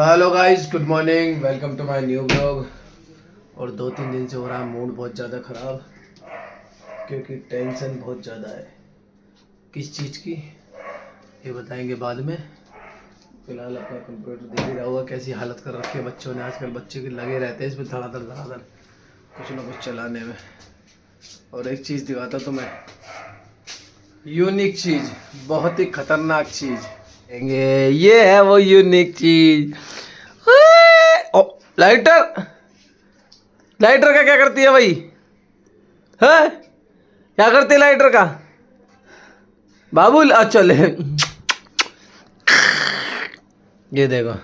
Hello guys, good morning, welcome to my new blog. और 2-3 दिन से हो रहा है मूड बहुत ज़्यादा ख़राब, क्योंकि टेंशन बहुत ज़्यादा है। किस चीज़ की ये बताएंगे बाद में। फिलहाल अपना कंप्यूटर देख ही रहा होगा कैसी हालत कर रखी है बच्चों ने। आजकल बच्चे के लगे रहते हैं इसमें धड़ाधड़ कुछ ना कुछ चलाने में। और एक चीज़ दिखाता तो मैं, यूनिक चीज़, बहुत ही खतरनाक चीज़। ये है वो यूनिक चीज। ओ, लाइटर का क्या करती है भाई? है क्या करती है लाइटर का? बाबुल चले। ये देखो,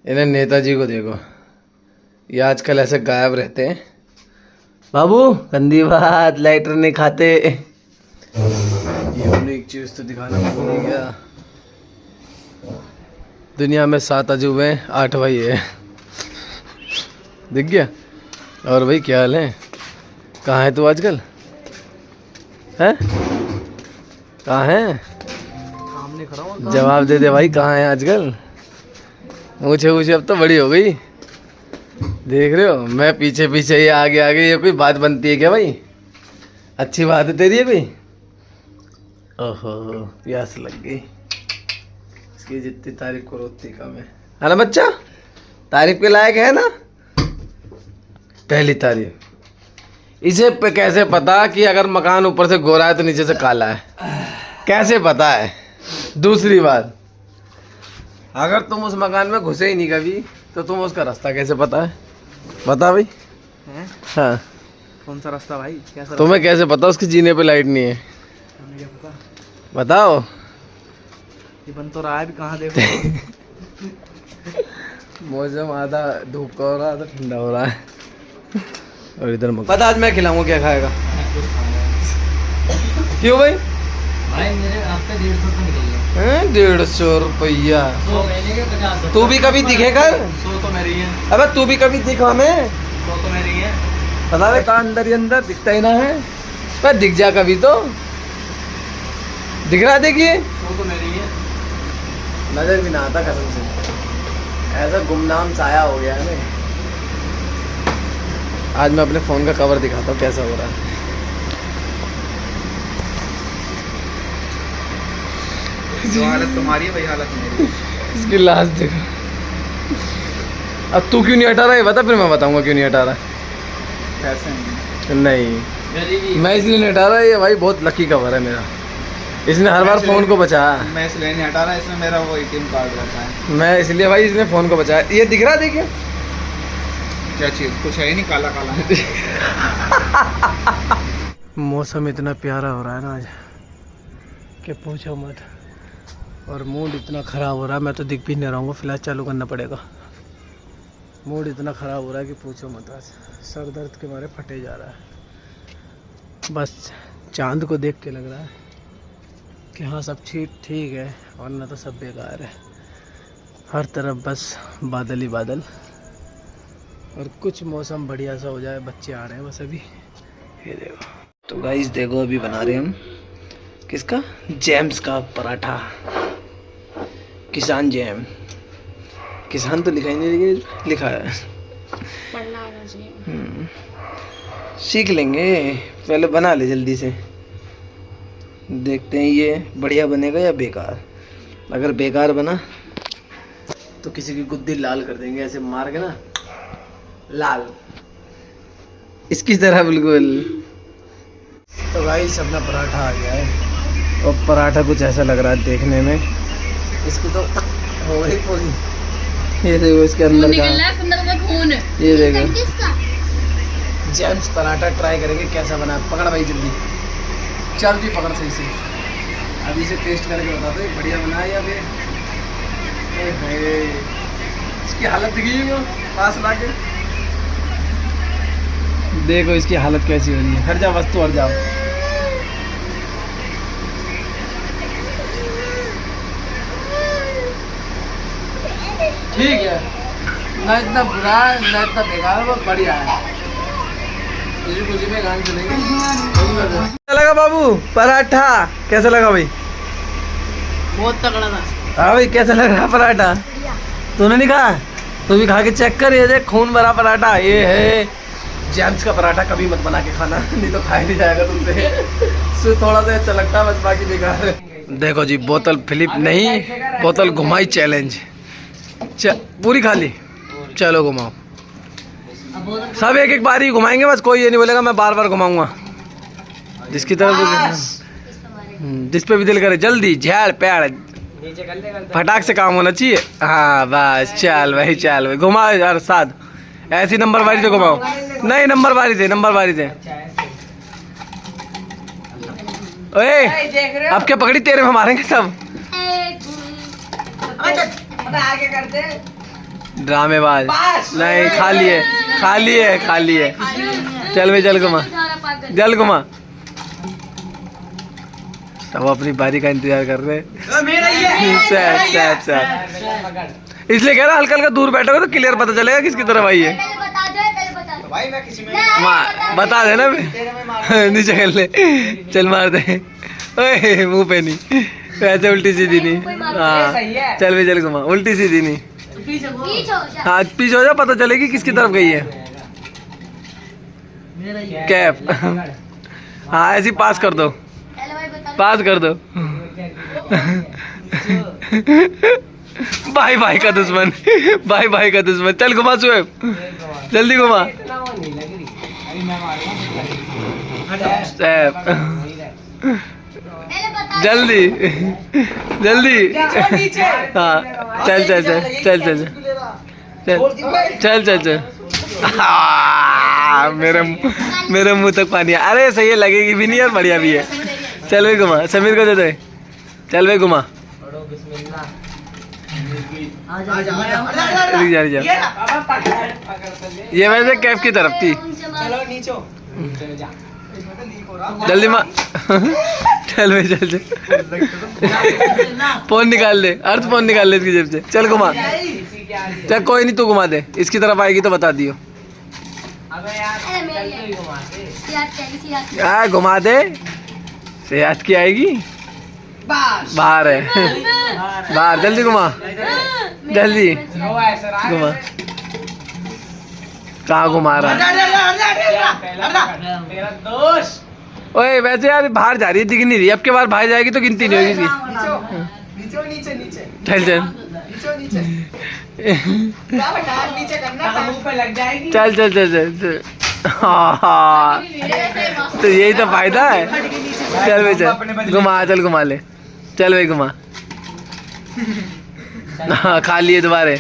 इन्हें नेताजी को देखो, ये आजकल ऐसे गायब रहते हैं। बाबू गंदी बात, लाइटर नहीं खाते। यूनिक चीज तो दिखाना भूल ही गया। दुनिया में 7 अजूबे हैं, 8 भाई है। दिख गया? और भाई क्या हाल है? कहाँ है तू आजकल? है कहाँ है? सामने खड़ा हूं। जवाब दे दे भाई, कहाँ है आजकल? मुझे अब तो बड़ी हो गई, देख रहे हो? मैं पीछे पीछे ही आगे आगे। ये कोई बात बनती है क्या भाई? अच्छी बात है तेरी भी। ओहो, प्यास लग गई। इसकी जितनी तारीफ करो उतनी कम है ना बच्चा? तारीफ के लायक है ना? पहली तारीफ। इसे पे कैसे पता कि अगर मकान ऊपर से गोरा है तो नीचे से काला है? कैसे पता है? दूसरी बात, अगर तुम उस मकान में घुसे ही नहीं कभी तो तुम उसका रास्ता कैसे पता है? बता भाई। हाँ, कौन सा रास्ता भाई? कैसा तुम्हें कैसे पता उसके जीने पे लाइट नहीं है? हमें क्या पता? बताओ। ये बन तो रहा है, भी कहाँ देखो। मौसम आधा धूप का हो रहा है, आधा ठंडा हो रहा है। और इधर पता आज मैं खिलाऊंगा क्या खाएगा? क्यों भाई? भाई मेरे हफ्ते 150 रुपये निकल गए। 150 रुपया? तू भी कभी दिखे कर? 100 तो मेरी है। अबे तू भी कभी दिखा में? 100 तो मेरी है। पता है कहाँ अंदर ही अंदर दिखता ही ना है। पर दिख जा कभी तो। दिख रहा? देखिए 100 तो मेरी है। नजर भी ना आता कसम से, ऐसा गुमनाम साया हो गया है ना। आज मैं अपने फोन का कवर दिखाता हूँ कैसा हो रहा है। जो हालत तुम्हारी है वही हालत मेरी है। इसकी लाश देखो। अब तू क्यों नहीं हटा रहा है बता, फिर मैं बताऊंगा क्यों नहीं हटा रहा। पैसे नहीं, मैं इसलिए नहीं हटा रहा। ये भाई बहुत लकी कवर है मेरा, इसने हर बार फोन को बचाया। मैं इसलिए नहीं हटा रहा, इसमें मेरा वो ATM कार्ड रहता है। मैं इसलिए भाई, इसने फोन को बचाया। ये दिख रहा? देखिए क्या चीज, कुछ है ही नहीं, काला काला है। मौसम इतना प्यारा हो रहा है ना आज कि पूछो मत। और मूड इतना ख़राब हो रहा है, मैं तो दिख भी नहीं रहा हूँ। फिलहाल चालू करना पड़ेगा। मूड इतना ख़राब हो रहा है कि पूछो मत। आज सर दर्द के मारे फटे जा रहा है। बस चांद को देख के लग रहा है कि हाँ सब ठीक है, वरना तो सब बेकार है। हर तरफ बस बादल ही बादल। और कुछ मौसम बढ़िया सा हो जाए। बच्चे आ रहे हैं बस अभी। ये देखो तो गाइस, देखो अभी बना रहे हम किसका? जैम्स का पराठा। किसान जैम। किसान तो लिखा ही नहीं, लेकिन लिखा है। पढ़ना आना चाहिए। सीख लेंगे, पहले बना ले जल्दी से। देखते हैं ये बढ़िया बनेगा या बेकार। अगर बेकार बना तो किसी की गुद्दी लाल कर देंगे, ऐसे मार के ना, लाल इसकी तरह बिल्कुल। तो भाई अपना पराठा आ गया है। और पराठा कुछ ऐसा लग रहा है देखने में, इसकी तो हो गई पूरी। ये देखो इसके अंदर का खून। ये देखो जैम्स पराठा ट्राई करेंगे कैसा बना। पकड़ भाई जल्दी, चल जी पकड़ सही से। अभी इसे टेस्ट करके बता दो बढ़िया बना है या फिर। इसकी हालत दिखी पास ला के देखो, इसकी हालत कैसी हो रही है। हट जा वस्तु, हट जाओ। ठीक है, ना इतना बुरा है ना इतना बेकार है, बहुत बढ़िया है। इसी में गान चलेंगे। कैसा लगा बाबू पराठा? कैसा लगा भाई? बहुत तगड़ा था। हाँ भाई, कैसा लग रहा पराठा? तूने नहीं खाया? तू भी खा के चेक कर, ये देख खून भरा पराठा। ये है जेम्स का पराठा, कभी मत बना के खाना, नहीं तो खाया नहीं जाएगा तुमसे। थोड़ा सा अच्छा लगता है बस, बाकी बेकार है। देखो जी, बोतल फ्लिप नहीं, बोतल घुमाई चैलेंज। पूरी खा ली, चलो घुमाओ। सब एक एक बार ही घुमाएंगे बस, कोई ये नहीं बोलेगा मैं बार बार घुमाऊंगा। जिसकी तरफ जिस पे भी दिल करे, जल्दी झाड़ पैड़ फटाक से काम होना चाहिए। हाँ बस, चल भाई चल भाई, घुमाओ यार साथ, ऐसी नंबर बारी से घुमाओ। नहीं, नंबर बारी से, नंबर बारी से। ओए अब क्या पकड़ी तेरे में मारेंगे सब। ड्रामेबाज नहीं, खाली है खाली है खाली है। चल भाई चल घुमा, जल घुमा। सब अपनी बारी का इंतजार कर रहे हैं। इसलिए कह रहा हल्का हल्का दूर बैठोगे तो क्लियर पता चलेगा किसकी तरफ आई है। बता देना नीचे कर ले, चल मार दे। ओए मुंह पे नहीं, वैसे उल्टी सीधी नहीं। हाँ चल भाई चल घुमा, उल्टी सीधी नहीं। हाँ पीछे हो जा, पता चलेगी किसकी तरफ गई है। कैप हाँ ऐसी पास कर दो, पास कर दो। भाई भाई का दुश्मन, भाई भाई का दुश्मन। चल घुमा सुएब, जल्दी घुमा। जल्दी जल्दी। हाँ चल चल चल चल चल चल चल चल। मेरे मुंह तक पानी है। अरे सही है, लगेगी भी नहीं और बढ़िया भी है। चल भाई घुमा, समीर को दे दे। चल भाई घुमा। ये वैसे कैफ की तरफ थी। जल्दी माँ। चल भाई चल चल। फोन निकाल ले, अर्थ फोन निकाल ले इसकी जेब से। चल घुमा, चल कोई नहीं तू घुमा दे, इसकी तरफ आएगी तो बता दियो। घुमा दे, सेहत की आएगी। बाहर है, बाहर। जल्दी घुमा, जल्दी घुमा। कहाँ घुमा रहा है? ओए वैसे यार बाहर जा रही है, दिख नहीं रही। अब के बार बाहर जाएगी तो गिनती नहीं होगी इसकी। चल चल चल चल चल चल। हाँ तो यही तो फायदा है। चल भाई चल घुमा, चल घुमा ले। चल भाई घुमा। हाँ खा लिए दोबारे।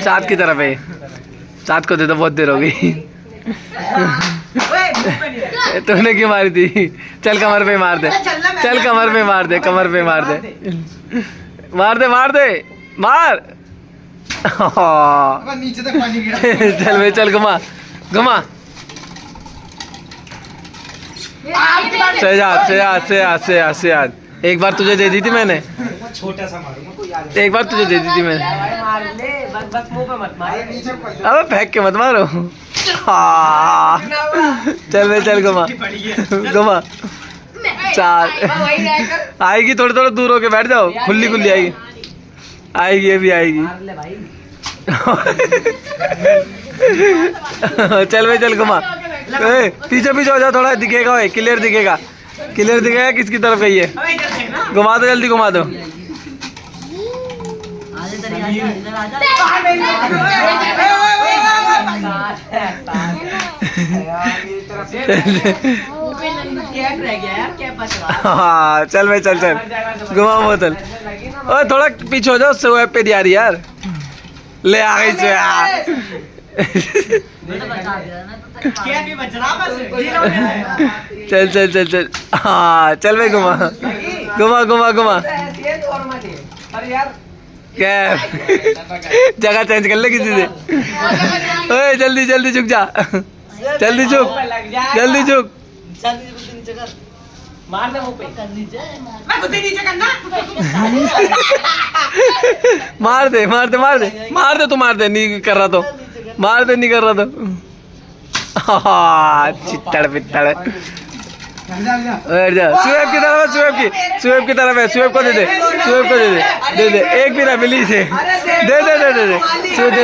साथ की तरफ है, साथ को दे दो, बहुत देर हो गई। तूने क्यों मारी थी? चल कमर पे मार दे, चल कमर पे मार दे, कमर पे मार दे, मार दे मार दे मार। नीचे तक पानी गिरा। चल भाई चल घुमा घुमा। सेहत सेहत सेहत सेहत सेहत। एक बार तुझे दे दी थी मैंने, छोटा सा मारूंगा। एक बार तुझे दे दी थी मैंने। बस मुंह पे मत मारो। अबे फेंक के मत मारो। चल भाई चल घुमा घुमा। चार आएगी, थोड़े थोड़े दूर होके बैठ जाओ, खुली खुली आएगी, आएगी ये भी आएगी। चल भाई चल घुमा। पीछे पीछे हो जाओ, थोड़ा दिखेगा, क्लियर दिखेगा, क्लियर दिखेगा किसकी तरफ गई है। घुमा दो, जल्दी घुमा दो। हाँ चल भाई चल चल घुमा बोतल। और थोड़ा पीछे हो जाओ, उससे पे दिया रही यार। ले आ गई चल चल चल चल। हाँ चल भाई घुमा घुमा घुमा घुमा। क्या जगह चेंज कर ले किसी से। ओए जल्दी जल्दी झुक जा, जल्दी झुक, जल्दी झुक। मार दे मुंह पे, नीचे करना। मार दे मार दे मार दे मार दे, तू मार दे, नहीं कर रहा तो मार दे, नहीं कर रहा तो। चित्तड़ पित्तड़। बैठ जा। सुएब की तरफ है, सुएब की तरफ है। सुएब को दे दे, सुएब को दे दे। एक भी ना मिली से। दे सुएब दे।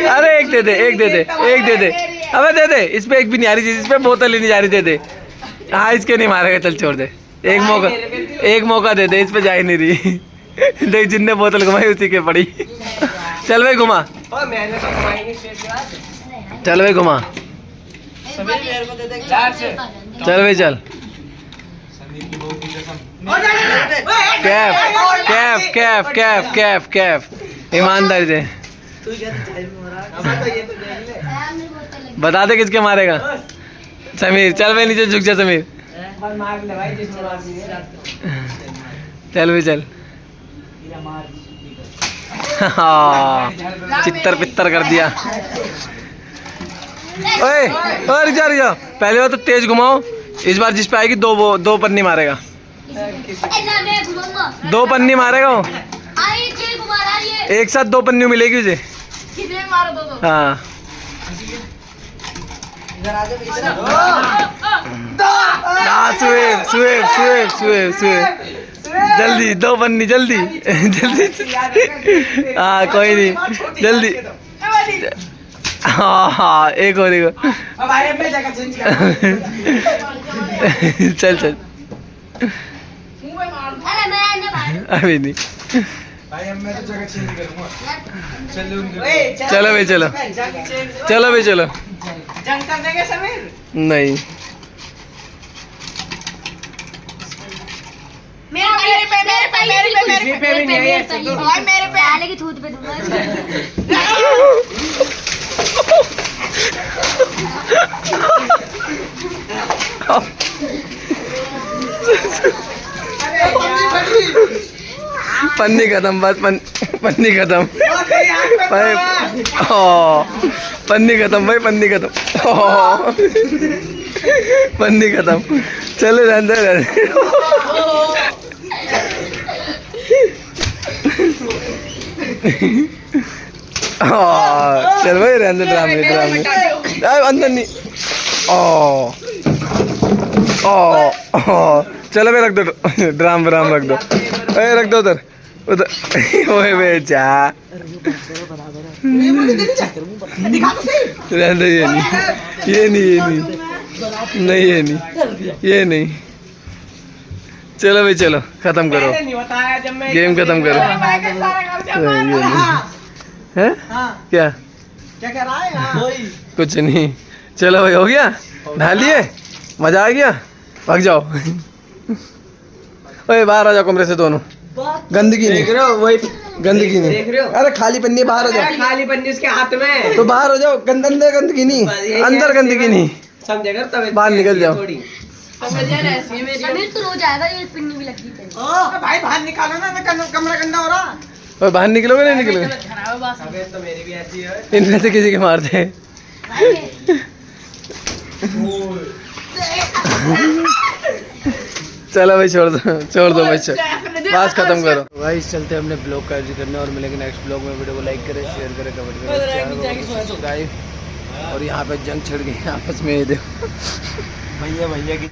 अरे एक दे दे। अबे दे दे। इस पे एक भी नहीं आ रही चीज, इस पे बोतल ही नहीं जा रही। दे दे। हाँ इसके नहीं मारेगा, चल छोड़ दे। एक मौका दे दे, इस पे जा ही नहीं रही। देख जिनने बोतल घुमाई उसी के पड़ी। चल भाई घुमा, चल भाई घुमा, चल भाई चल। कैफ ईमानदारी से बता दे किसके मारेगा। समीर चल भाई नीचे झुक जा। समीर चल भाई चल। हाँ चित्तर पित्तर कर दिया। ओए रुक जा। पहले बार तो तेज घुमाओ। इस बार जिस पे आएगी दो पन्नी मारेगा। 2 पन्नी मारेगा वो। एक साथ 2 पन्नी मिलेगी उसे। हाँ सुएब जल्दी 2 पन्नी जल्दी। हाँ कोई नहीं जल्दी। हाँ एक और चल अभी नहीं। चलो भाई चलो नहीं मेरे पे आले की थूत पे दूंगा। पन्नी खत्म बस। पन्नी खत्म भाई। पन्नी खत्म भाई, पन्नी खत्म। पन्नी खत्म। चलो रहने चल भाई रहने ड्रामे अंदर नहीं। चलो भाई रख दो ड्राम रख दो। रख दो उधर ओए बेचा। ये नहीं। चलो भाई चलो खत्म करो, गेम खत्म करो। है क्या कह रहा है? कुछ नहीं। चलो भाई हो गया, नहा लिए, मजा आ गया, भाग जाओ। ओए बाहर आ जाओ कमरे से दोनों। गंदगी नहीं देख रहे हो? वही गंदगी नहीं देख रहे हो? अरे खाली पन्नी बाहर हो जाओ। खाली पन्नी उसके हाथ में तो बाहर हो जाओ। अंदर गंदगी नहीं, अंदर गंदगी नहीं समझेगा, तब बाहर निकल जाओ। तो रोज आएगा, ये पिन्नी भी लगती है। भाई बाहर निकालो ना, कमरा गंदा हो रहा। और बाहर निकलोगे नहीं निकलोगे? तो मेरी भी ऐसी है। इनमें से किसी के मारते हैं। चलो भाई छोड़ दो भाई, बस खत्म करो भाई। चलते हैं अपने ब्लॉग का एडिट करने और मिलेंगे नेक्स्ट ब्लॉग में। वीडियो को लाइक करें, शेयर करें, कमेंट करें, सब्सक्राइब। और यहाँ पे जंग छिड़ गई आपस में, ये देखो भैया की